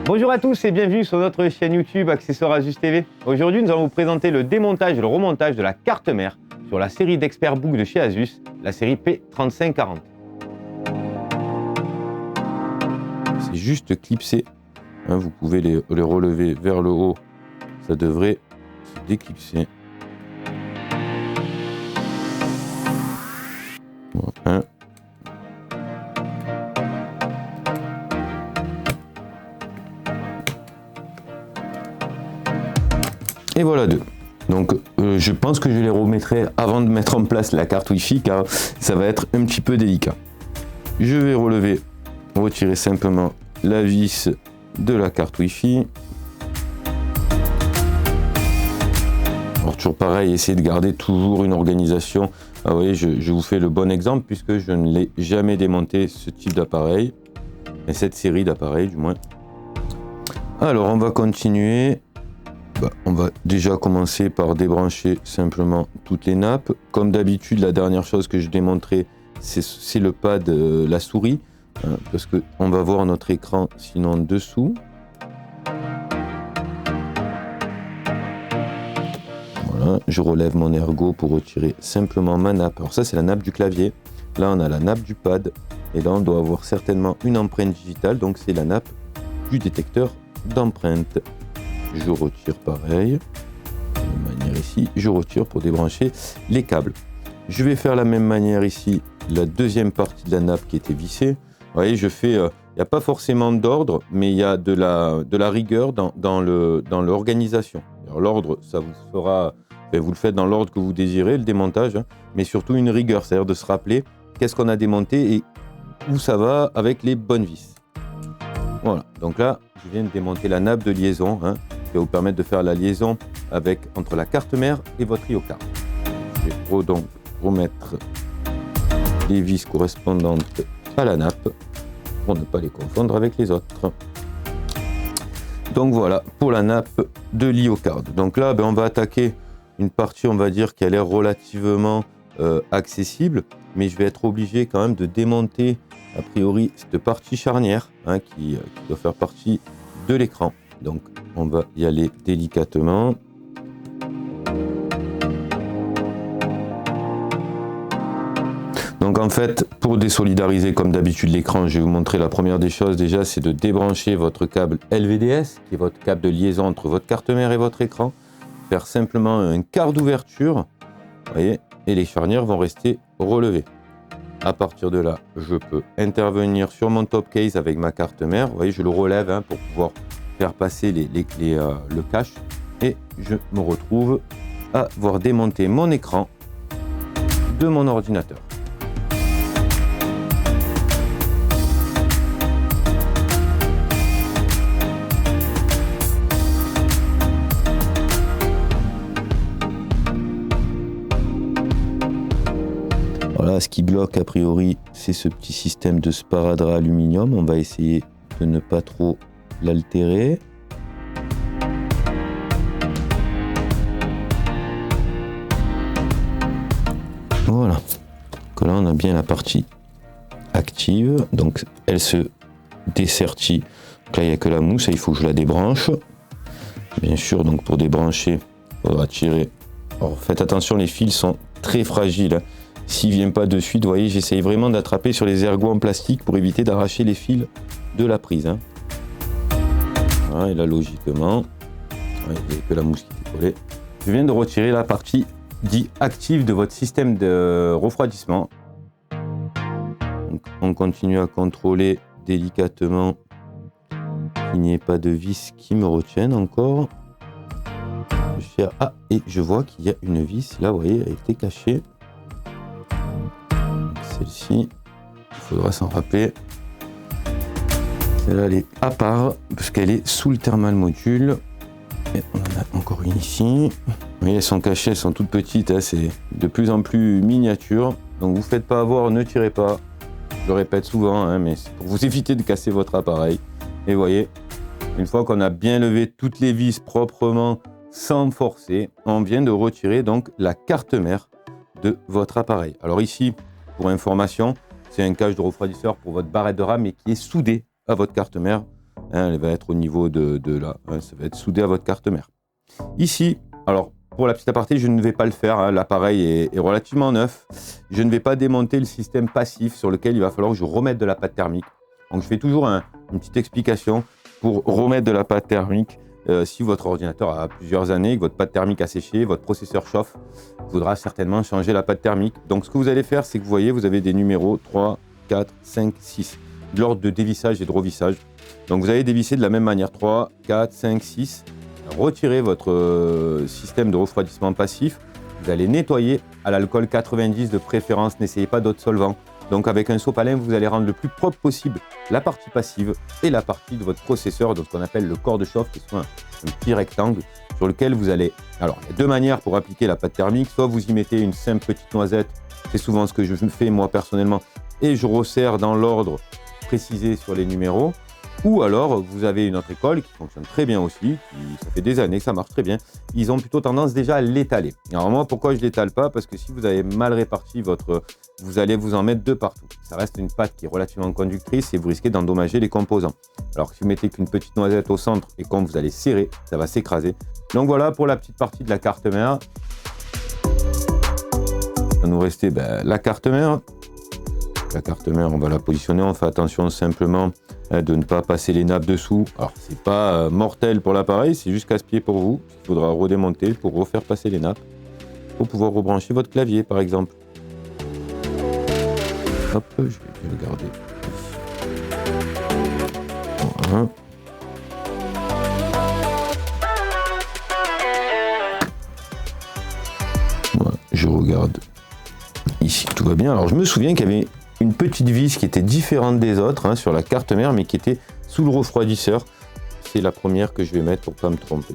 Bonjour à tous et bienvenue sur notre chaîne YouTube Accessoires Asus TV. Aujourd'hui, nous allons vous présenter le démontage et le remontage de la carte mère sur la série d'ExpertBook de chez Asus, la série P3540. C'est juste clipsé, vous pouvez les relever vers le haut, ça devrait se déclipser. Voilà. Et voilà deux. Donc je pense que je les remettrai avant de mettre en place la carte Wi-Fi car ça va être un petit peu délicat. Je vais retirer simplement la vis de la carte Wi-Fi. Alors toujours pareil, essayez de garder toujours une organisation. Ah, vous voyez, je vous fais le bon exemple puisque je ne l'ai jamais démonté ce type d'appareil, et cette série d'appareils du moins. Alors on va continuer. On va déjà commencer par débrancher simplement toutes les nappes. Comme d'habitude, la dernière chose que je démontrerai, c'est le pad, la souris, parce qu'on va voir notre écran sinon dessous. Voilà, je relève mon ergot pour retirer simplement ma nappe. Alors ça, c'est la nappe du clavier. Là, on a la nappe du pad. Et là, on doit avoir certainement une empreinte digitale. Donc, c'est la nappe du détecteur d'empreinte. Je retire pareil. De la même manière ici, je retire pour débrancher les câbles. Je vais faire la même manière ici, la deuxième partie de la nappe qui était vissée. Vous voyez, je fais... il n'y a pas forcément d'ordre, mais il y a de la rigueur dans l'organisation. Alors l'ordre, ça vous fera... Vous le faites dans l'ordre que vous désirez, le démontage, mais surtout une rigueur, c'est-à-dire de se rappeler qu'est-ce qu'on a démonté et où ça va avec les bonnes vis. Voilà, donc là, je viens de démonter la nappe de liaison, qui va vous permettre de faire la liaison entre la carte mère et votre IO card. Je vais donc remettre les vis correspondantes à la nappe pour ne pas les confondre avec les autres. Donc voilà, pour la nappe de l'IO card. Donc là, on va attaquer une partie, on va dire, qui a l'air relativement accessible, mais je vais être obligé quand même de démonter a priori cette partie charnière qui doit faire partie de l'écran. Donc on va y aller délicatement. Donc en fait, pour désolidariser comme d'habitude l'écran, je vais vous montrer la première des choses déjà, c'est de débrancher votre câble LVDS, qui est votre câble de liaison entre votre carte mère et votre écran. Faire simplement un quart d'ouverture, voyez, et les charnières vont rester relevées. À partir de là, je peux intervenir sur mon top case avec ma carte mère. Vous voyez, je le relève pour pouvoir faire passer le cache. Et je me retrouve à avoir démonté mon écran de mon ordinateur. Voilà, ce qui bloque a priori, c'est ce petit système de sparadrap aluminium. On va essayer de ne pas trop l'altérer. Voilà. Donc là, on a bien la partie active. Donc, elle se dessertit. Donc là, il n'y a que la mousse. Il faut que je la débranche. Bien sûr, donc pour débrancher, il faudra tirer. Alors, faites attention, les fils sont très fragiles. S'il ne vient pas de suite, vous voyez, j'essaye vraiment d'attraper sur les ergots en plastique pour éviter d'arracher les fils de la prise. Voilà, et là, logiquement, il n'y a que la mousse qui est collée. Je viens de retirer la partie dite active de votre système de refroidissement. Donc, on continue à contrôler délicatement qu'il n'y ait pas de vis qui me retiennent encore. Et je vois qu'il y a une vis, là, vous voyez, elle était cachée. Celle-ci, il faudra s'en rappeler. Celle-là, elle est à part, parce qu'elle est sous le thermal module. Et on en a encore une ici. Vous voyez, elles sont cachées, elles sont toutes petites, c'est de plus en plus miniature. Donc vous ne faites pas avoir, ne tirez pas. Je le répète souvent, mais c'est pour vous éviter de casser votre appareil. Et vous voyez, une fois qu'on a bien levé toutes les vis proprement, sans forcer, on vient de retirer donc la carte mère de votre appareil. Alors ici, pour information, c'est un cache de refroidisseur pour votre barrette de RAM, mais qui est soudé à votre carte mère. Elle va être au niveau de là, ça va être soudé à votre carte mère. Ici, alors pour la petite aparté, je ne vais pas le faire, l'appareil est relativement neuf. Je ne vais pas démonter le système passif sur lequel il va falloir que je remette de la pâte thermique. Donc je fais toujours une petite explication pour remettre de la pâte thermique. Si votre ordinateur a plusieurs années, que votre pâte thermique a séché, votre processeur chauffe, il faudra certainement changer la pâte thermique. Donc ce que vous allez faire, c'est que vous voyez, vous avez des numéros 3, 4, 5, 6, de l'ordre de dévissage et de revissage. Donc vous allez dévisser de la même manière, 3, 4, 5, 6. Retirez votre système de refroidissement passif. Vous allez nettoyer à l'alcool 90 de préférence, n'essayez pas d'autres solvants. Donc avec un sopalin, vous allez rendre le plus propre possible la partie passive et la partie de votre processeur, donc ce qu'on appelle le corps de chauffe, qui est un petit rectangle sur lequel vous allez... Alors, il y a deux manières pour appliquer la pâte thermique. Soit vous y mettez une simple petite noisette, c'est souvent ce que je fais moi personnellement, et je resserre dans l'ordre précisé sur les numéros. Ou alors, vous avez une autre école qui fonctionne très bien aussi, ça fait des années que ça marche très bien. Ils ont plutôt tendance déjà à l'étaler. Alors moi, pourquoi je ne l'étale pas? Parce que si vous avez mal réparti vous allez vous en mettre de partout. Ça reste une pâte qui est relativement conductrice et vous risquez d'endommager les composants. Alors que si vous mettez qu'une petite noisette au centre et quand vous allez serrer, ça va s'écraser. Donc voilà pour la petite partie de la carte mère. Il va nous rester la carte mère. La carte mère, on va la positionner. On fait attention simplement de ne pas passer les nappes dessous. Alors, c'est pas mortel pour l'appareil, c'est juste casse-pied pour vous. Il faudra redémonter pour refaire passer les nappes pour pouvoir rebrancher votre clavier, par exemple. Hop, je vais le garder. Voilà. Voilà, je regarde ici, tout va bien. Alors, je me souviens qu'il y avait une petite vis qui était différente des autres sur la carte mère, mais qui était sous le refroidisseur. C'est la première que je vais mettre pour ne pas me tromper.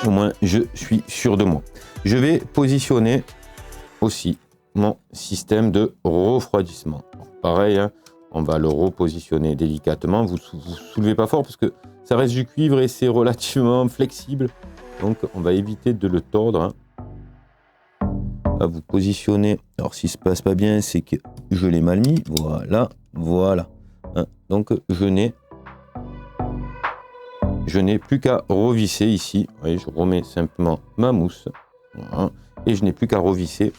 Au moins, je suis sûr de moi. Je vais positionner aussi mon système de refroidissement. Pareil, on va le repositionner délicatement. Vous soulevez pas fort parce que ça reste du cuivre et c'est relativement flexible. Donc, on va éviter de le tordre. À vous positionner. Alors, si ça se passe pas bien, c'est que je l'ai mal mis. Voilà, voilà. Donc, je n'ai plus qu'à revisser ici. Vous voyez, je remets simplement ma mousse. Voilà. Et je n'ai plus qu'à revisser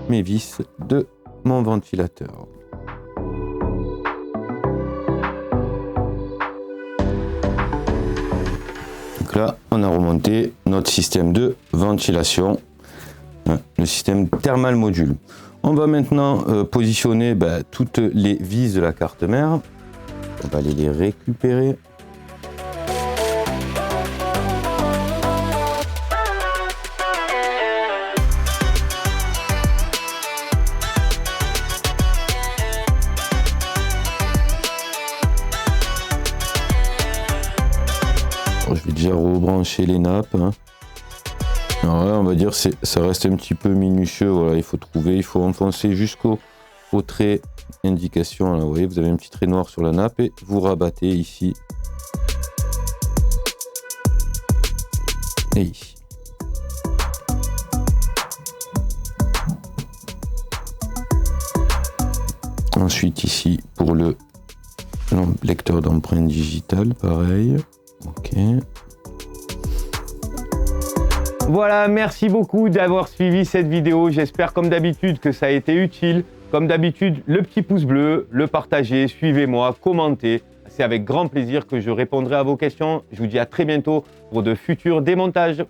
mes vis de mon ventilateur. Donc là, on a remonté notre système de ventilation. Le système thermal module. On va maintenant positionner toutes les vis de la carte mère. On va aller les récupérer. Alors, je vais déjà rebrancher les nappes. Alors là, on va dire que ça reste un petit peu minutieux. Voilà, il faut enfoncer jusqu'au trait indication. Là, vous voyez, vous avez un petit trait noir sur la nappe et vous rabattez ici et ici. Ensuite ici pour le lecteur d'empreinte digitale, pareil. Ok. Voilà, merci beaucoup d'avoir suivi cette vidéo. J'espère comme d'habitude que ça a été utile. Comme d'habitude, le petit pouce bleu, le partager, suivez-moi, commentez. C'est avec grand plaisir que je répondrai à vos questions. Je vous dis à très bientôt pour de futurs démontages.